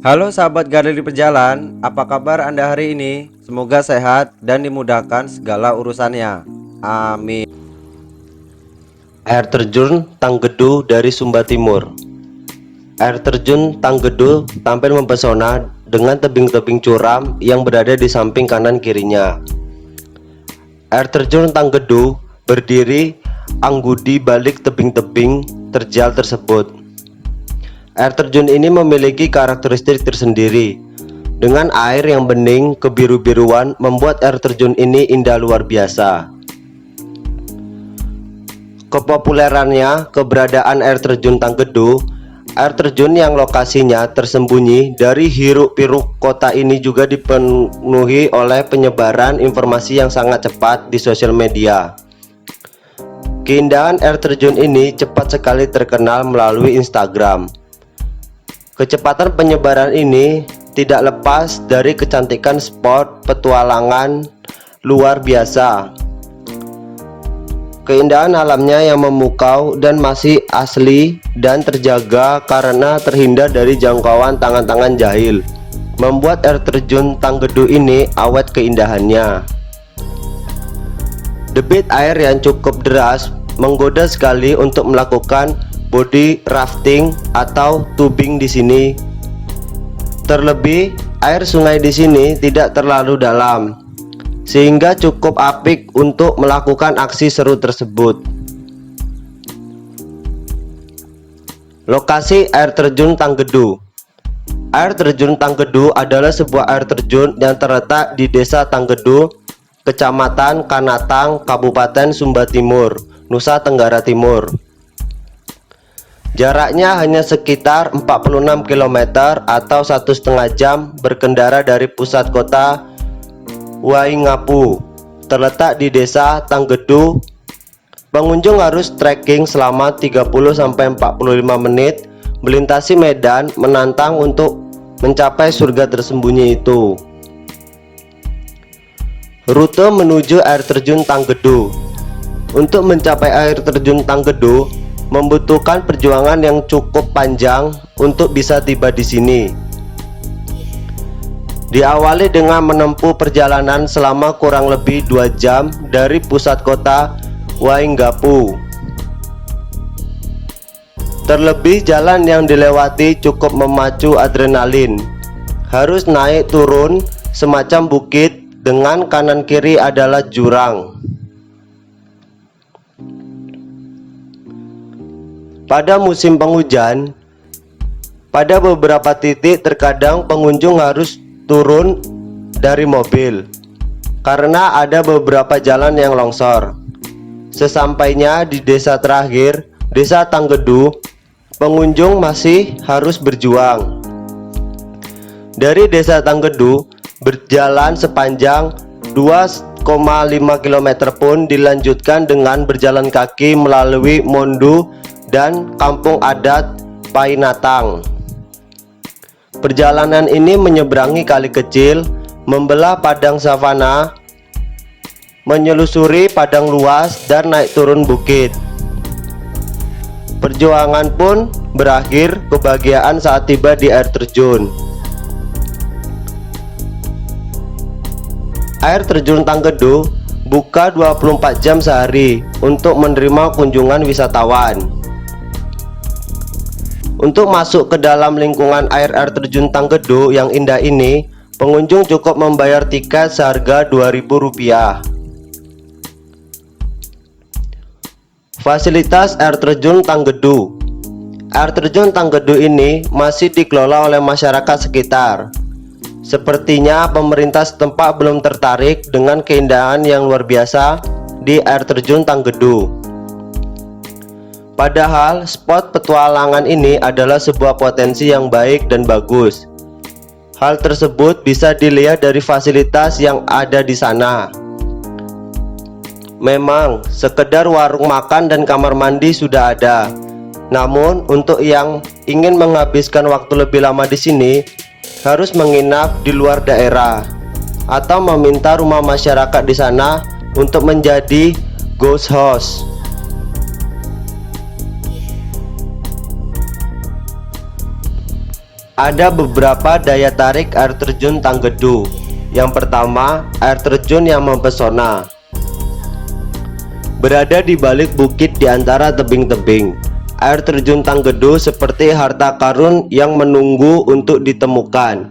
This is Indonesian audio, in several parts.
Halo sahabat galeri pejalan, apa kabar Anda hari ini? Semoga sehat dan dimudahkan segala urusannya. Amin. Air terjun Tanggedu dari Sumba Timur. Air terjun Tanggedu tampil mempesona dengan tebing-tebing curam yang berada di samping kanan kirinya. Air terjun Tanggedu berdiri anggun di balik tebing-tebing terjal tersebut. Air terjun ini memiliki karakteristik tersendiri. Dengan air yang bening kebiru-biruan membuat air terjun ini indah luar biasa. Kepopulerannya, keberadaan air terjun Tanggedu, air terjun yang lokasinya tersembunyi dari hiruk-pikuk kota ini juga dipenuhi oleh penyebaran informasi yang sangat cepat di sosial media. Keindahan air terjun ini cepat sekali terkenal melalui Instagram. Kecepatan penyebaran ini tidak lepas dari kecantikan spot petualangan luar biasa. Keindahan alamnya yang memukau dan masih asli dan terjaga karena terhindar dari jangkauan tangan-tangan jahil, membuat air terjun Tanggedu ini awet keindahannya. Debit air yang cukup deras menggoda sekali untuk melakukan body rafting atau tubing di sini. Terlebih, air sungai di sini tidak terlalu dalam, sehingga cukup apik untuk melakukan aksi seru tersebut. Lokasi air terjun Tanggedu. Air terjun Tanggedu adalah sebuah air terjun yang terletak di Desa Tanggedu, Kecamatan Kanatang, Kabupaten Sumba Timur, Nusa Tenggara Timur. Jaraknya hanya sekitar 46 km atau 1,5 jam berkendara dari pusat kota Waingapu, terletak di Desa Tanggedu. Pengunjung harus trekking selama 30-45 menit melintasi medan menantang untuk mencapai surga tersembunyi itu. Rute menuju air terjun Tanggedu. Untuk mencapai air terjun Tanggedu membutuhkan perjuangan yang cukup panjang untuk bisa tiba di sini. Diawali dengan menempuh perjalanan selama kurang lebih 2 jam dari pusat kota Waingapu. Terlebih jalan yang dilewati cukup memacu adrenalin. Harus naik turun semacam bukit dengan kanan kiri adalah jurang. Pada musim penghujan, pada beberapa titik terkadang pengunjung harus turun dari mobil karena ada beberapa jalan yang longsor. Sesampainya di desa terakhir, Desa Tanggedu, pengunjung masih harus berjuang. Dari Desa Tanggedu berjalan sepanjang 2,5 km pun dilanjutkan dengan berjalan kaki melalui Mondu dan kampung adat Painatang. Perjalanan ini menyeberangi kali kecil, membelah padang savana, menyelusuri padang luas dan naik turun bukit. Perjuangan pun berakhir kebahagiaan saat tiba di air terjun. Air terjun Tanggedu buka 24 jam sehari untuk menerima kunjungan wisatawan. Untuk masuk ke dalam lingkungan air terjun Tanggedu yang indah ini, pengunjung cukup membayar tiket seharga Rp2.000. Fasilitas air terjun Tanggedu. Air terjun Tanggedu ini masih dikelola oleh masyarakat sekitar. Sepertinya pemerintah setempat belum tertarik dengan keindahan yang luar biasa di air terjun Tanggedu. Padahal spot petualangan ini adalah sebuah potensi yang baik dan bagus. Hal tersebut bisa dilihat dari fasilitas yang ada di sana. Memang sekedar warung makan dan kamar mandi sudah ada. Namun untuk yang ingin menghabiskan waktu lebih lama di sini harus menginap di luar daerah atau meminta rumah masyarakat di sana untuk menjadi ghost house. Ada beberapa daya tarik air terjun Tanggedu. Yang pertama, air terjun yang mempesona. Berada di balik bukit di antara tebing-tebing, air terjun Tanggedu seperti harta karun yang menunggu untuk ditemukan.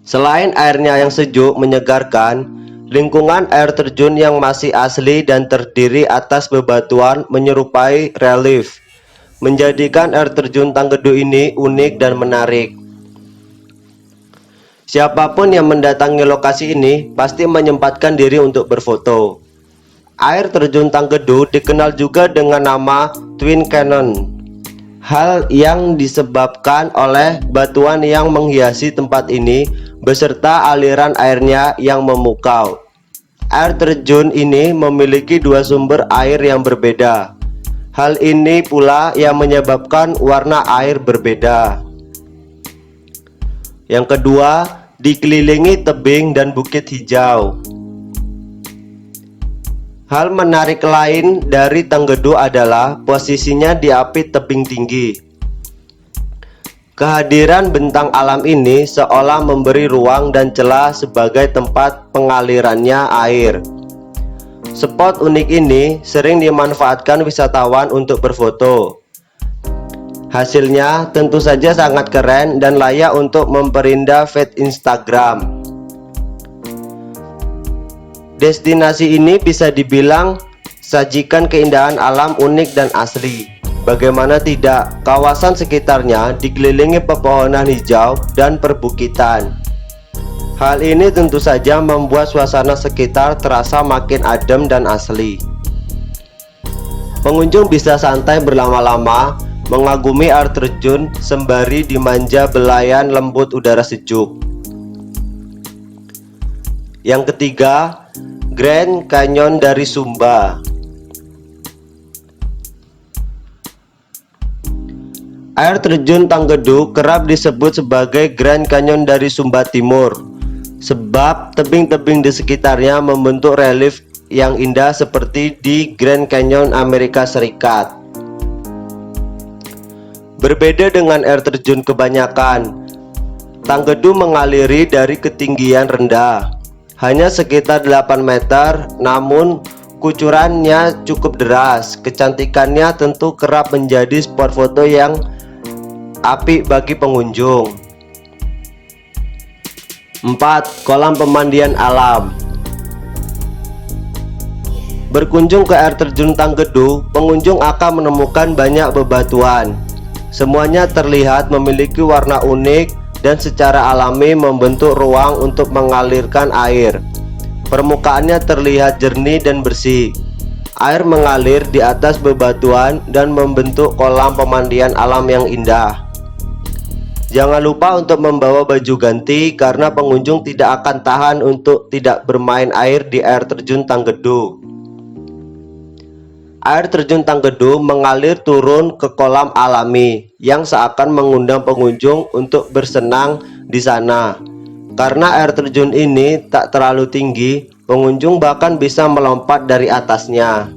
Selain airnya yang sejuk menyegarkan, lingkungan air terjun yang masih asli dan terdiri atas bebatuan menyerupai relief, menjadikan air terjun Tanggedu ini unik dan menarik. Siapapun yang mendatangi lokasi ini pasti menyempatkan diri untuk berfoto. Air terjun Tanggedu dikenal juga dengan nama Twin Canyon, hal yang disebabkan oleh batuan yang menghiasi tempat ini beserta aliran airnya yang memukau. Air terjun ini memiliki dua sumber air yang berbeda. Hal ini pula yang menyebabkan warna air berbeda. Yang kedua, dikelilingi tebing dan bukit hijau. Hal menarik lain dari Tanggedu adalah posisinya di api tebing tinggi. Kehadiran bentang alam ini seolah memberi ruang dan celah sebagai tempat pengalirannya air. Spot unik ini sering dimanfaatkan wisatawan untuk berfoto. Hasilnya tentu saja sangat keren dan layak untuk memperindah feed Instagram. Destinasi ini bisa dibilang sajikan keindahan alam unik dan asli. Bagaimana tidak, kawasan sekitarnya dikelilingi pepohonan hijau dan perbukitan. Hal ini tentu saja membuat suasana sekitar terasa makin adem dan asli. Pengunjung bisa santai berlama-lama mengagumi air terjun sembari dimanja belayan lembut udara sejuk. Yang ketiga, Grand Canyon dari Sumba. Air terjun Tanggedu kerap disebut sebagai Grand Canyon dari Sumba Timur, sebab tebing-tebing di sekitarnya membentuk relief yang indah seperti di Grand Canyon Amerika Serikat. Berbeda dengan air terjun kebanyakan, Tanggedu mengaliri dari ketinggian rendah, hanya sekitar 8 meter, namun kucurannya cukup deras. Kecantikannya tentu kerap menjadi spot foto yang apik bagi pengunjung. 4. Kolam pemandian alam. Berkunjung ke air terjun Tanggedu, pengunjung akan menemukan banyak bebatuan. Semuanya terlihat memiliki warna unik dan secara alami membentuk ruang untuk mengalirkan air. Permukaannya terlihat jernih dan bersih. Air mengalir di atas bebatuan dan membentuk kolam pemandian alam yang indah. Jangan lupa untuk membawa baju ganti karena pengunjung tidak akan tahan untuk tidak bermain air di air terjun Tanggedu. Air terjun Tanggedu mengalir turun ke kolam alami yang seakan mengundang pengunjung untuk bersenang di sana. Karena air terjun ini tak terlalu tinggi, pengunjung bahkan bisa melompat dari atasnya.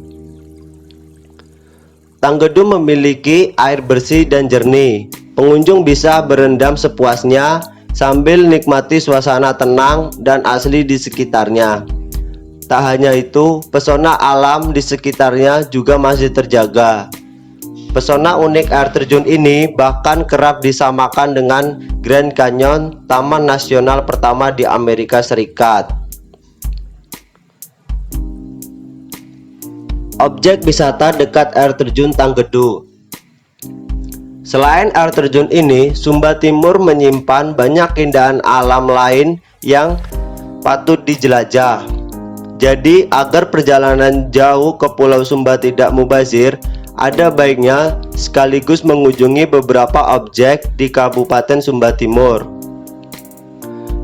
Tanggedu memiliki air bersih dan jernih. Pengunjung bisa berendam sepuasnya sambil nikmati suasana tenang dan asli di sekitarnya. Tak hanya itu, pesona alam di sekitarnya juga masih terjaga. Pesona unik air terjun ini bahkan kerap disamakan dengan Grand Canyon, taman nasional pertama di Amerika Serikat. Objek wisata dekat air terjun Tanggedu. Selain air terjun ini, Sumba Timur menyimpan banyak keindahan alam lain yang patut dijelajah. Jadi, agar perjalanan jauh ke Pulau Sumba tidak mubazir, ada baiknya sekaligus mengunjungi beberapa objek di Kabupaten Sumba Timur.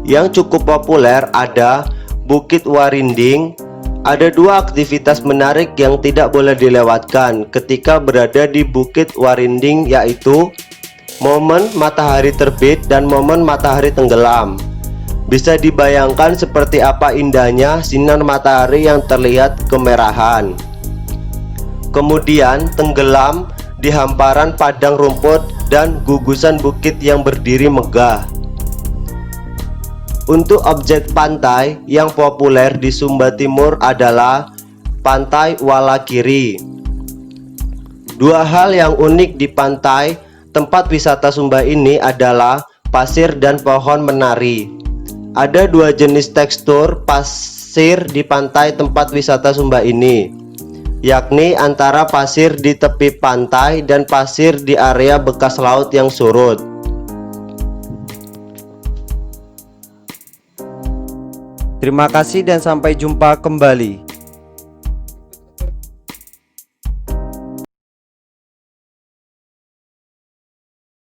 Yang cukup populer ada Bukit Warinding. Ada dua aktivitas menarik yang tidak boleh dilewatkan ketika berada di Bukit Warinding, yaitu momen matahari terbit dan momen matahari tenggelam. Bisa dibayangkan seperti apa indahnya sinar matahari yang terlihat kemerahan, kemudian tenggelam di hamparan padang rumput dan gugusan bukit yang berdiri megah. Untuk objek pantai yang populer di Sumba Timur adalah Pantai Walakiri. Dua hal yang unik di pantai tempat wisata Sumba ini adalah pasir dan pohon menari. Ada dua jenis tekstur pasir di pantai tempat wisata Sumba ini, yakni antara pasir di tepi pantai dan pasir di area bekas laut yang surut. Terima kasih dan sampai jumpa kembali.